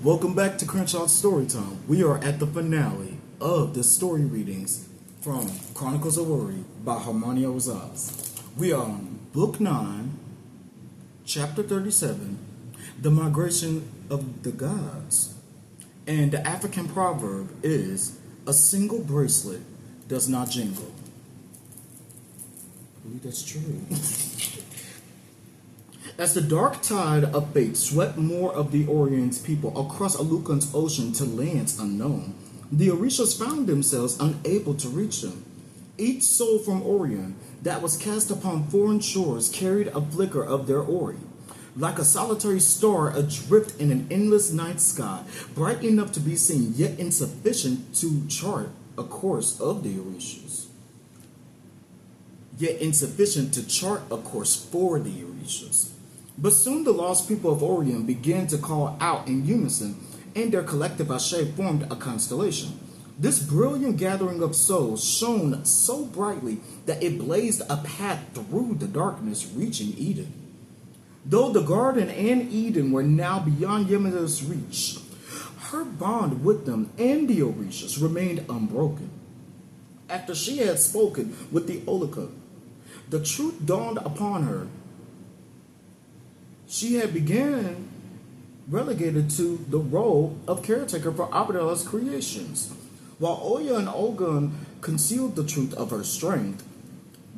Welcome back to Crenshaw StoryTime. We are at the finale of the story readings from Chronicles of Ori by Harmonia Rosales. We are on Book 9, Chapter 37, The Migration of the Gods. And the African proverb is, a single bracelet does not jingle. I believe that's true. As the dark tide of fate swept more of the Orient's people across Olokun's ocean to lands unknown, the Orishas found themselves unable to reach them. Each soul from Orient that was cast upon foreign shores carried a flicker of their Ori, like a solitary star adrift in an endless night sky, bright enough to be seen yet insufficient to chart a course of the Orishas. Yet insufficient to chart a course for the Orishas. But soon the lost people of Orient began to call out in unison, and their collective ashe formed a constellation. This brilliant gathering of souls shone so brightly that it blazed a path through the darkness, reaching Eden. Though the garden and Eden were now beyond Yemida's reach, her bond with them and the Orishas remained unbroken. After she had spoken with the Olokun, the truth dawned upon her. She had begun relegated to the role of caretaker for Abdallah's creations, while Oya and Olokun concealed the truth of her strength,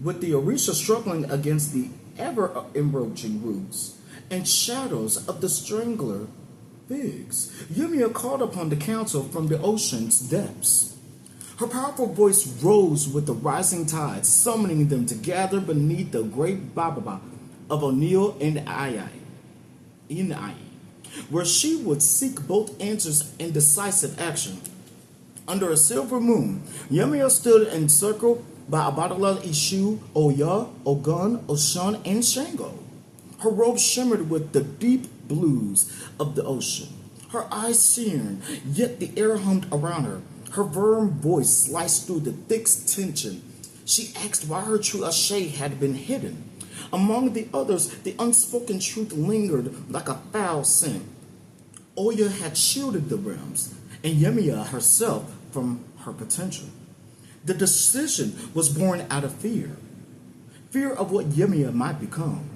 with the Orisha struggling against the ever-encroaching roots and shadows of the strangler figs. Yumia called upon the council from the ocean's depths. Her powerful voice rose with the rising tide, summoning them to gather beneath the great Bababa of O'Neill and Ai, where she would seek both answers and decisive action. Under a silver moon, Yemia stood encircled by Abdallah, Ishu, Oya, Ogun, Oshan, and Shango. Her robe shimmered with the deep blues of the ocean. Her eyes seared, yet the air hummed around her. Her firm voice sliced through the thick tension. She asked why her true ashe had been hidden. Among the others, the unspoken truth lingered like a foul scent. Oya had shielded the realms, and Yemia herself from her potential. The decision was born out of fear. Fear of what Yemia might become.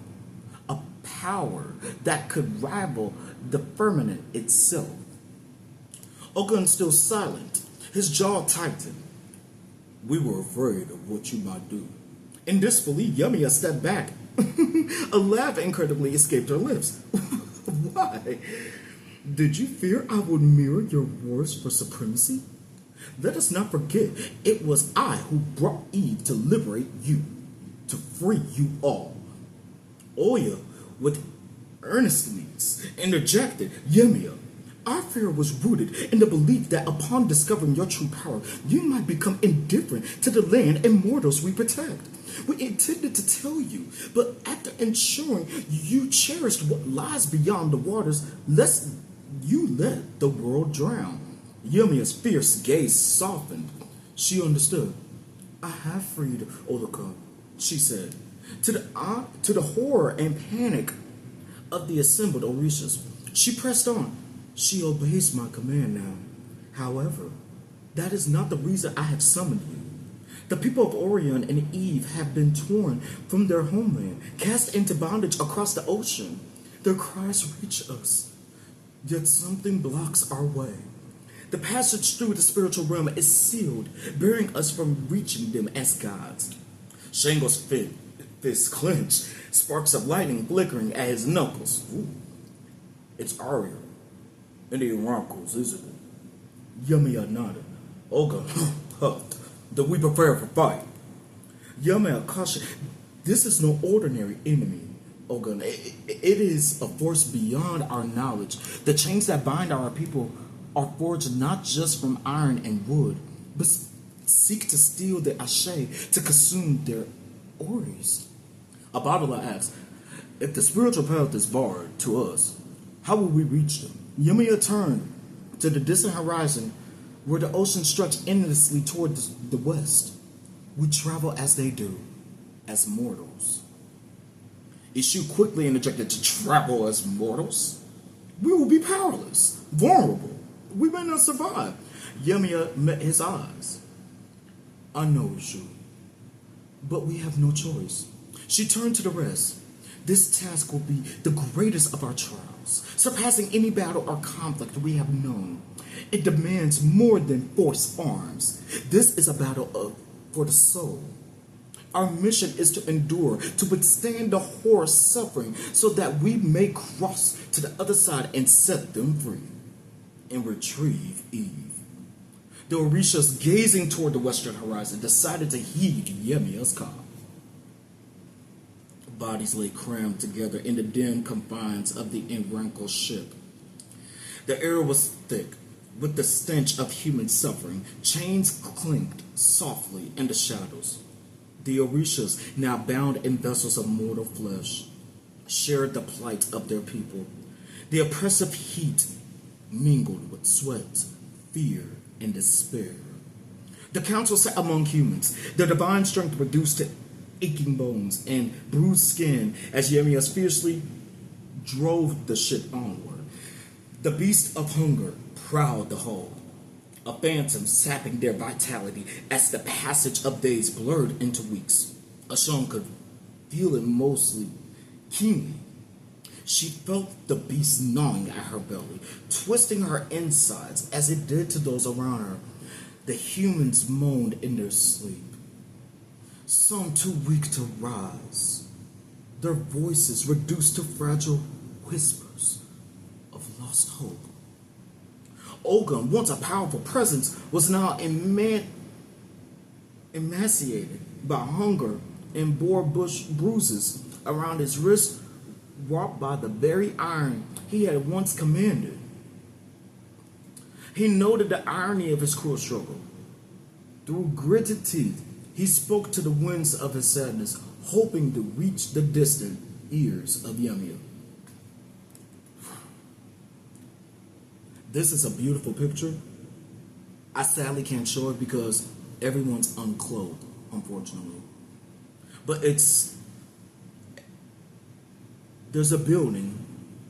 A power that could rival the firmament itself. Ogun still silent, his jaw tightened. We were afraid of what you might do. In disbelief, Yemia stepped back. A laugh incredibly escaped her lips. Why? Did you fear I would mirror your wars for supremacy? Let us not forget, it was I who brought Eve to liberate you, to free you all. Oya, with earnestness, interjected, Yemia, our fear was rooted in the belief that upon discovering your true power, you might become indifferent to the land and mortals we protect. We intended to tell you, but after ensuring you cherished what lies beyond the waters, lest you let the world drown. Yumia's fierce gaze softened. She understood. I have freed Olokun, she said, to the horror and panic of the assembled Orishas. She pressed on. She obeys my command now. However, that is not the reason I have summoned you. The people of Orion and Eve have been torn from their homeland, cast into bondage across the ocean. Their cries reach us, yet something blocks our way. The passage through the spiritual realm is sealed, barring us from reaching them as gods. Shango's fist clenched, sparks of lightning flickering at his knuckles. Ooh. It's Aria and the Chronicles, isn't it? Yumia nodded. Olga huffed. Do we prepare for fight? Yumia cautioned. This is no ordinary enemy, Olga. It is a force beyond our knowledge. The chains that bind our people are forged not just from iron and wood, but seek to steal the ashe to consume their oris. Abdallah asked, if the spiritual path is barred to us, how will we reach them? Yemia turned to the distant horizon where the ocean stretched endlessly toward the west. We travel as they do, as mortals. Ishu quickly interjected, to travel as mortals? We will be powerless. vulnerable. We may not survive. Yemia met his eyes. I know it's you, but we have no choice. She turned to the rest. This task will be the greatest of our trials, surpassing any battle or conflict we have known. It demands more than forced arms. This is a battle for the soul. Our mission is to endure, to withstand the horror suffering, so that we may cross to the other side and set them free and retrieve Eve. The Orishas, gazing toward the western horizon, decided to heed Yemia's call. Bodies lay crammed together in the dim confines of the enrankled ship. The air was thick with the stench of human suffering. Chains clinked softly in the shadows. The Orishas, now bound in vessels of mortal flesh, shared the plight of their people. The oppressive heat mingled with sweat, fear, and despair. The council sat among humans, their divine strength reduced to aching bones and bruised skin as Yemias fiercely drove the ship onward. The beast of hunger prowled the hull, a phantom sapping their vitality as the passage of days blurred into weeks. Ashon could feel it mostly keenly. She felt the beast gnawing at her belly, twisting her insides as it did to those around her. The humans moaned in their sleep, some too weak to rise, their voices reduced to fragile whispers of lost hope. Olokun, once a powerful presence, was now emaciated by hunger and bore bruises around his wrists, wrought by the very iron he had once commanded. He noted the irony of his cruel struggle. Through gritted teeth, he spoke to the winds of his sadness, hoping to reach the distant ears of Yemia. This is a beautiful picture. I sadly can't show it because everyone's unclothed, unfortunately. But there's a building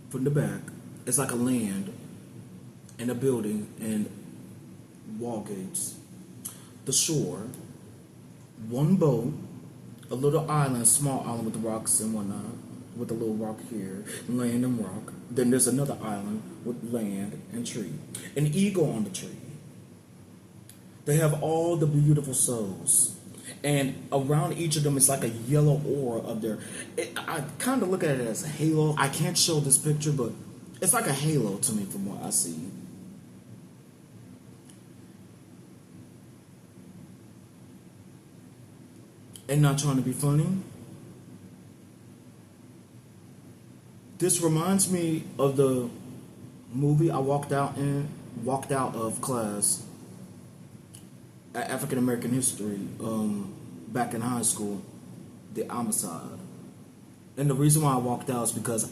from the back. It's like a land and a building and wall gates. The shore, one boat, a little island, small island with rocks and whatnot, with a little rock here, land and rock. Then there's another island with land and tree. An eagle on the tree. They have all the beautiful souls. And around each of them is like a yellow aura of their... I kind of look at it as a halo. I can't show this picture, but it's like a halo to me from what I see. And not trying to be funny, this reminds me of the movie I walked out of class at African American history back in high school, The Homicide. And the reason why I walked out is because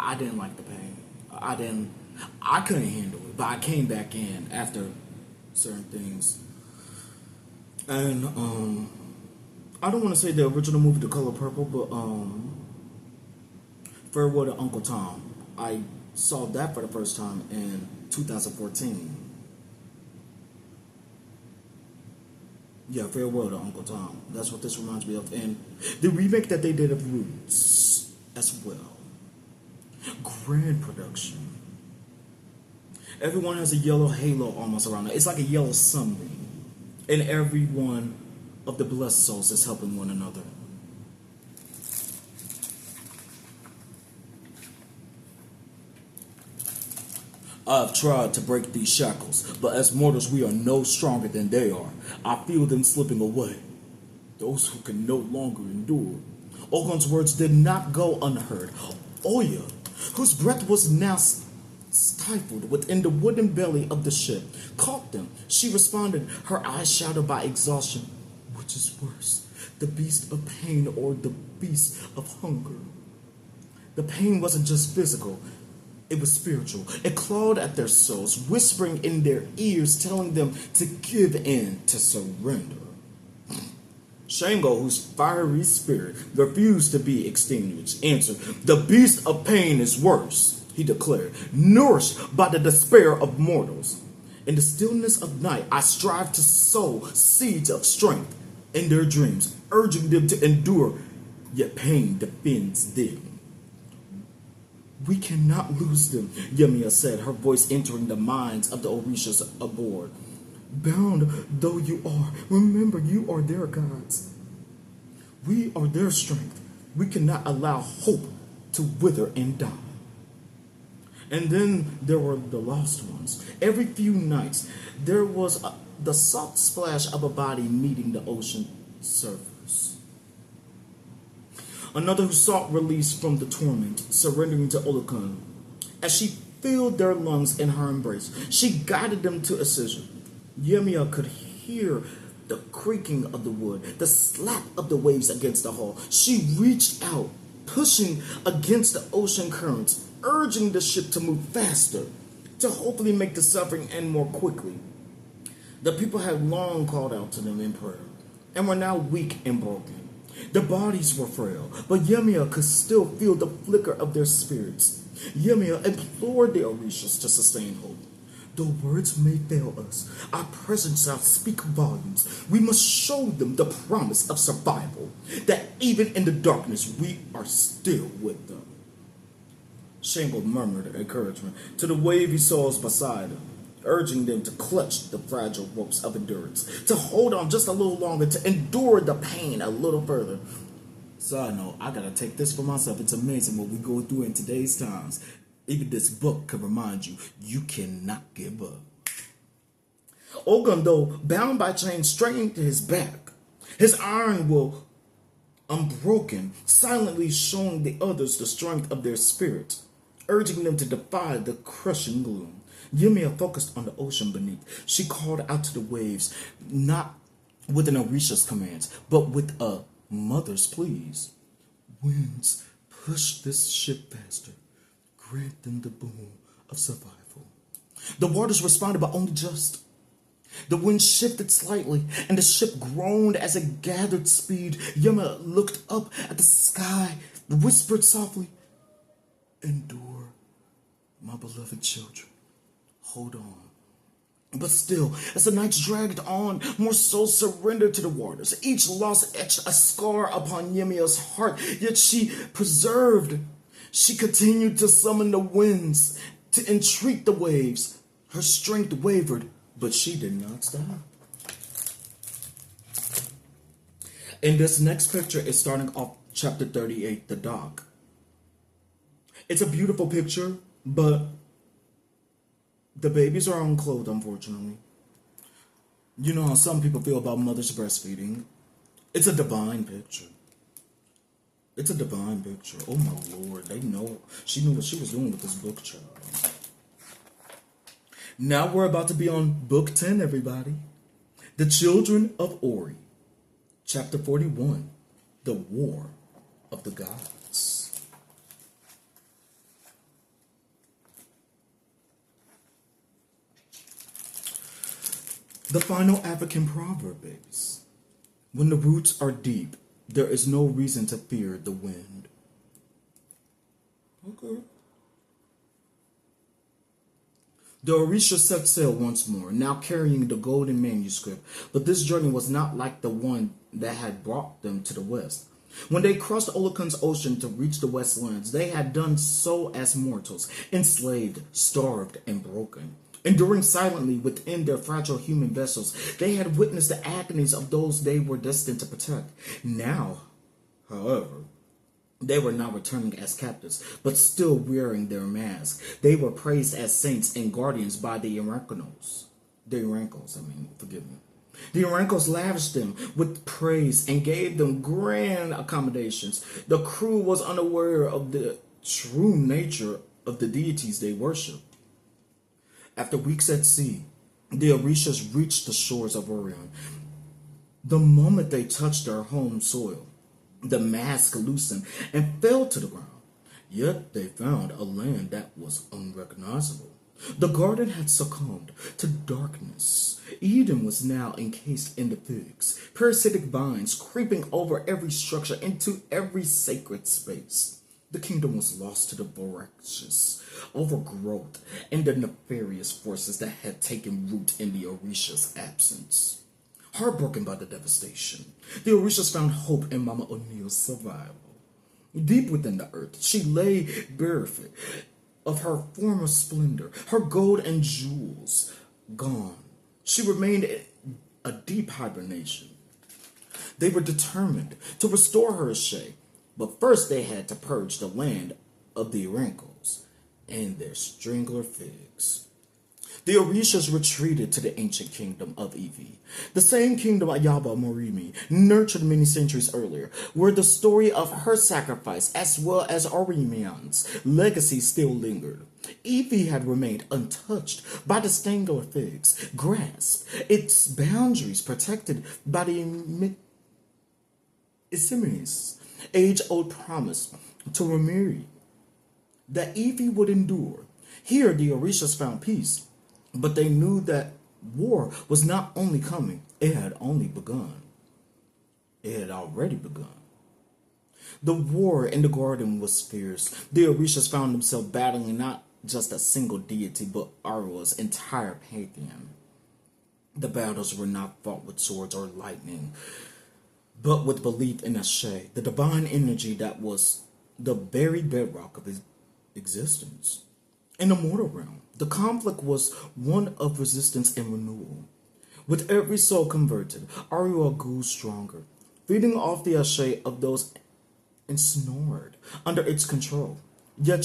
I didn't like the pain. I couldn't handle it, but I came back in after certain things. And I don't want to say the original movie, The Color Purple, but Farewell to Uncle Tom. I saw that for the first time in 2014. Yeah, Farewell to Uncle Tom. That's what this reminds me of. And the remake that they did of Roots as well. Grand production. Everyone has a yellow halo almost around it. It's like a yellow sunbeam. And every one of the blessed souls is helping one another. I've tried to break these shackles, but as mortals we are no stronger than they are. I feel them slipping away. Those who can no longer endure. Olokun's words did not go unheard. Oya, whose breath was now stifled within the wooden belly of the ship, caught them. She responded, her eyes shadowed by exhaustion. Which is worse, the beast of pain or the beast of hunger? The pain wasn't just physical. It was spiritual. It clawed at their souls, whispering in their ears, telling them to give in, to surrender. Shango, whose fiery spirit refused to be extinguished, answered, the beast of pain is worse. he declared, nourished by the despair of mortals. In the stillness of night, I strive to sow seeds of strength in their dreams, urging them to endure, yet pain defends them. We cannot lose them, Yemia said, her voice entering the minds of the Orishas aboard. Bound though you are, remember you are their gods. We are their strength. We cannot allow hope to wither and die. And then there were the lost ones. Every few nights, there was the soft splash of a body meeting the ocean surface. Another who sought release from the torment, surrendering to Olokun. As she filled their lungs in her embrace, she guided them to Assisi. Yemia could hear the creaking of the wood, the slap of the waves against the hull. She reached out, pushing against the ocean currents, urging the ship to move faster, to hopefully make the suffering end more quickly. The people had long called out to them in prayer, and were now weak and broken. Their bodies were frail, but Yemia could still feel the flicker of their spirits. Yemia implored the Orishas to sustain hope. Though words may fail us, our presence shall speak volumes. We must show them the promise of survival, that even in the darkness we are still with them. Shangle murmured encouragement to the wavy souls beside him, urging them to clutch the fragile ropes of endurance, to hold on just a little longer, to endure the pain a little further. Side note, I gotta take this for myself. It's amazing what we go through in today's times. Even this book can remind you, you cannot give up. Olokun, though, bound by chains, strained his back. His iron will unbroken, silently showing the others the strength of their spirits, urging them to defy the crushing gloom. Yemia focused on the ocean beneath. She called out to the waves, not with an Orisha's commands, but with a mother's pleas. Winds, push this ship faster. Grant them the boon of survival. The waters responded, but only just. The wind shifted slightly, and the ship groaned as it gathered speed. Yemia looked up at the sky, whispered softly, "Endure, my beloved children. Hold on." But still, as the nights dragged on, more souls surrendered to the waters. Each loss etched a scar upon Yemia's heart, yet she preserved. She continued to summon the winds, to entreat the waves. Her strength wavered, but she did not stop. In this next picture is starting off chapter 38, The Dock. It's a beautiful picture, but the babies are unclothed, unfortunately. You know how some people feel about mothers breastfeeding. It's a divine picture. It's a divine picture. Oh my Lord, she knew what she was doing with this book, child. Now we're about to be on book 10, everybody. The Children of Ori, chapter 41, The War of the Gods. The final African proverb is, when the roots are deep, there is no reason to fear the wind. Okay. The Orisha set sail once more, now carrying the golden manuscript, but this journey was not like the one that had brought them to the west. When they crossed Olokun's ocean to reach the westlands, they had done so as mortals, enslaved, starved, and broken. Enduring silently within their fragile human vessels, they had witnessed the agonies of those they were destined to protect. Now, however, they were not returning as captives, but still wearing their masks. They were praised as saints and guardians by the Urankos. The Urankos lavished them with praise and gave them grand accommodations. The crew was unaware of the true nature of the deities they worshipped. After weeks at sea, the Orishas reached the shores of Orion. The moment they touched their home soil, the mask loosened and fell to the ground. Yet they found a land that was unrecognizable. The garden had succumbed to darkness. Eden was now encased in the figs, parasitic vines creeping over every structure into every sacred space. The kingdom was lost to the voracious overgrowth and the nefarious forces that had taken root in the Orisha's absence. Heartbroken by the devastation, the Orishas found hope in Mama O'Neill's survival. Deep within the earth, she lay barefoot of her former splendor, her gold and jewels gone. She remained in a deep hibernation. They were determined to restore her Ashe, but first they had to purge the land of the Orankles and their strangler figs. The Orishas retreated to the ancient kingdom of Evi, the same kingdom Ayaba Morimi nurtured many centuries earlier, where the story of her sacrifice as well as Orimian's legacy still lingered. Evi had remained untouched by the Stangler figs, grasped its boundaries protected by the Isimi's age-old promise to Ramiri that Evi would endure. Here the Orishas found peace, but they knew that war was not only coming, it had only begun. It had already begun. The war in the garden was fierce. The Orishas found themselves battling not just a single deity, but Arua's entire pantheon. The battles were not fought with swords or lightning, but with belief in Ashe, the divine energy that was the very bedrock of his existence. In the mortal realm, the conflict was one of resistance and renewal. With every soul converted, Arua grew stronger, feeding off the Ashe of those ensnared under its control. Yet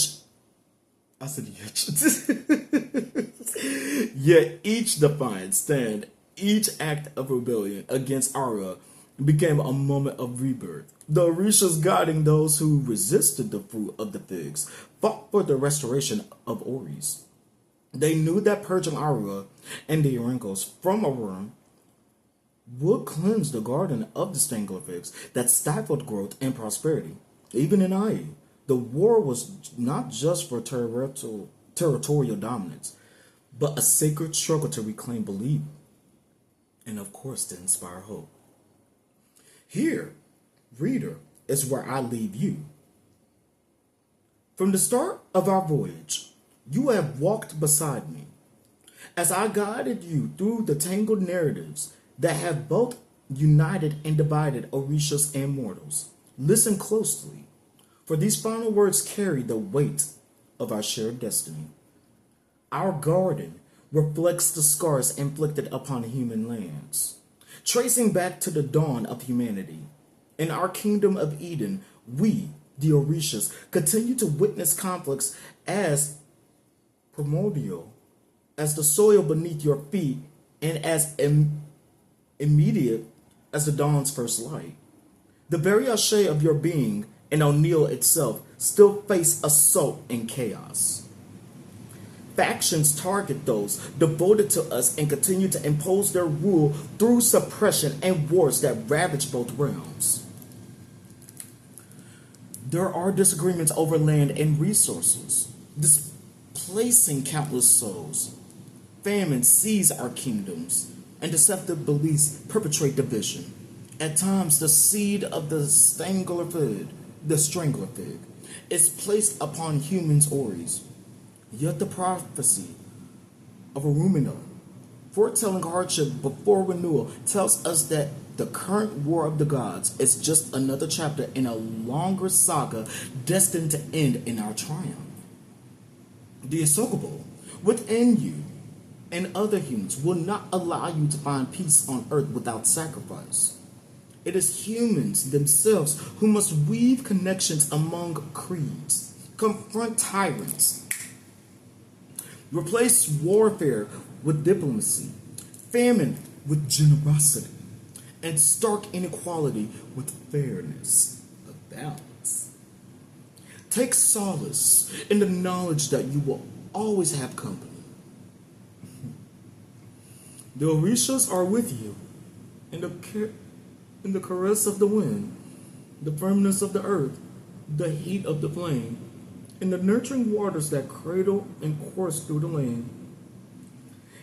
each defiant stand, each act of rebellion against Arua became a moment of rebirth. The Orishas guiding those who resisted the fruit of the figs fought for the restoration of Oris. They knew that purging Arua and the Orankles from Auroran would cleanse the garden of the Stangler figs that stifled growth and prosperity. Even in Ai, the war was not just for territorial dominance, but a sacred struggle to reclaim belief, and of course to inspire hope. Here, reader, is where I leave you. From the start of our voyage, you have walked beside me as I guided you through the tangled narratives that have both united and divided Orishas and mortals. Listen closely, for these final words carry the weight of our shared destiny. Our garden reflects the scars inflicted upon human lands, tracing back to the dawn of humanity. In our kingdom of Eden, we, the Orishas, continue to witness conflicts as primordial as the soil beneath your feet and as immediate as the dawn's first light. The very Ashe of your being and O'Neill itself still face assault and chaos. Factions target those devoted to us and continue to impose their rule through suppression and wars that ravage both realms. There are disagreements over land and resources, displacing countless souls. Famine seize our kingdoms, and deceptive beliefs perpetrate division. At times, the seed of the strangler fig, is placed upon humans' Oris. Yet the prophecy of Arumina, foretelling hardship before renewal, tells us that the current war of the gods is just another chapter in a longer saga destined to end in our triumph. The Isokabo within you and other humans will not allow you to find peace on earth without sacrifice. It is humans themselves who must weave connections among creeds, confront tyrants, replace warfare with diplomacy, famine with generosity, and stark inequality with fairness of balance. Take solace in the knowledge that you will always have company. The Orishas are with you in the caress of the wind, the firmness of the earth, the heat of the flame, and the nurturing waters that cradle and course through the land.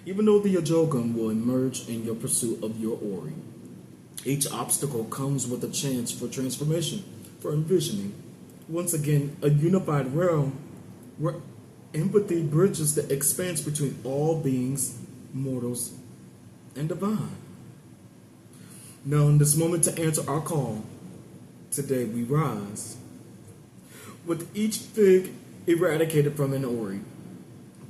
Even though the Ajogun will emerge in your pursuit of your Ori, each obstacle comes with a chance for transformation, for envisioning, Once again, a unified realm where empathy bridges the expanse between all beings, mortals, and divine. Now, in this moment to answer our call, today we rise. With each fig eradicated from an Ori,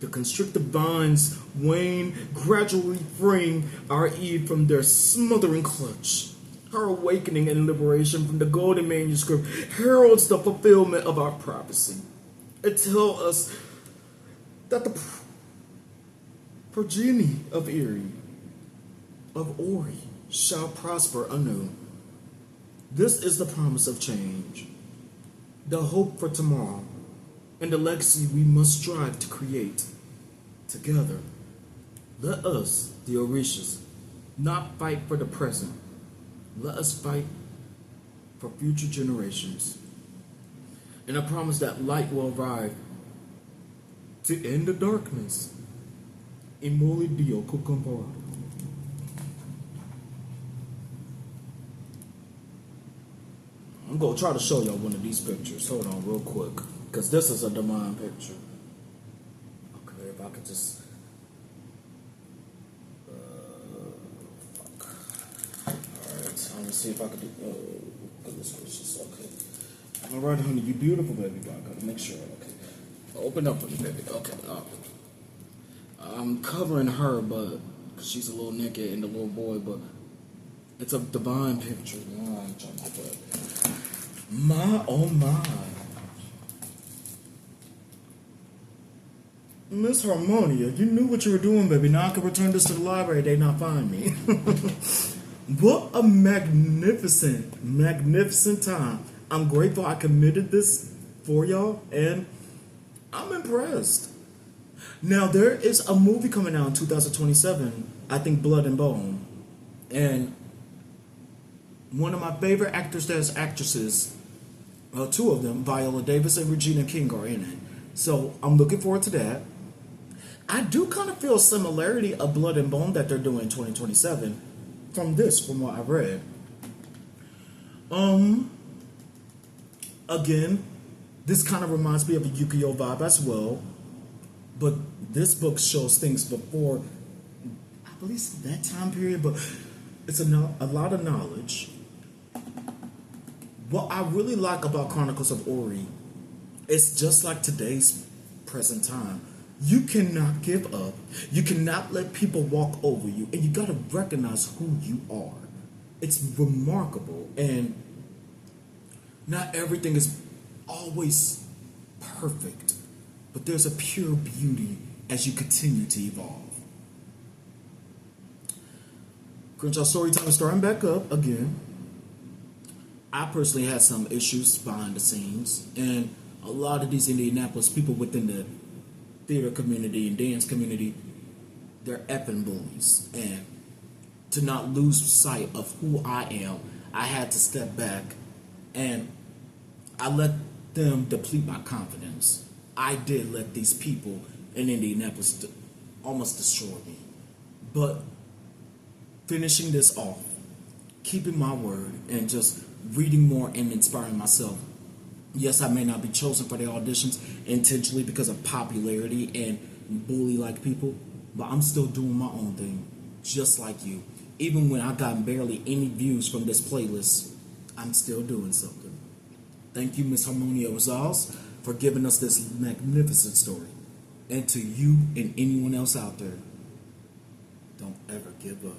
the constrictive vines wane, gradually freeing our Eve from their smothering clutch. Her awakening and liberation from the golden manuscript heralds the fulfillment of our prophecy. It tells us that the progeny of Ori, shall prosper anew. This is the promise of change, the hope for tomorrow, and the legacy we must strive to create together. Let us, the Orishas, not fight for the present. Let us fight for future generations. And I promise that light will arrive to end the darkness. Imoli Dio Kukumpora. I'm going to try to show y'all one of these pictures. Hold on real quick. Because this is a divine picture. Okay, if I could just... fuck. Alright, let me see if I could do... Oh, goodness gracious. Okay. Alright, honey, you beautiful, baby. But I got to make sure. Okay. Open up for me, baby. Okay. I'm covering her, but... Because she's a little naked and the little boy, but... It's a divine picture. Oh, I'm trying to put... My, oh my. Miss Harmonia, you knew what you were doing, baby. Now I can return this to the library. They not find me. What a magnificent, magnificent time. I'm grateful I committed this for y'all, and I'm impressed. Now, there is a movie coming out in 2027, I think Blood and Bone. And one of my favorite actresses, two of them, Viola Davis and Regina King, are in it. So I'm looking forward to that. I do kind of feel a similarity of Blood and Bone that they're doing in 2027 from what I've read. Again, this kind of reminds me of a Yu-Gi-Oh vibe as well. But this book shows things before, I believe it's that time period, but it's a lot of knowledge. What I really like about Chronicles of Ori, it's just like today's present time. You cannot give up. You cannot let people walk over you, and you got to recognize who you are. It's remarkable, and not everything is always perfect, but there's a pure beauty as you continue to evolve. Crenshaw StoryTime is starting back up again. I personally had some issues behind the scenes, and a lot of these Indianapolis people within the theater community and dance community, they're effing bullies. And to not lose sight of who I am, I had to step back, and I let them deplete my confidence. I did let these people in Indianapolis almost destroy me. But finishing this off, keeping my word, and just reading more and inspiring myself. Yes, I may not be chosen for the auditions intentionally because of popularity and bully-like people, but I'm still doing my own thing, just like you. Even when I got barely any views from this playlist, I'm still doing something. Thank you, Miss Harmonia Rosales, for giving us this magnificent story. And to you and anyone else out there, don't ever give up.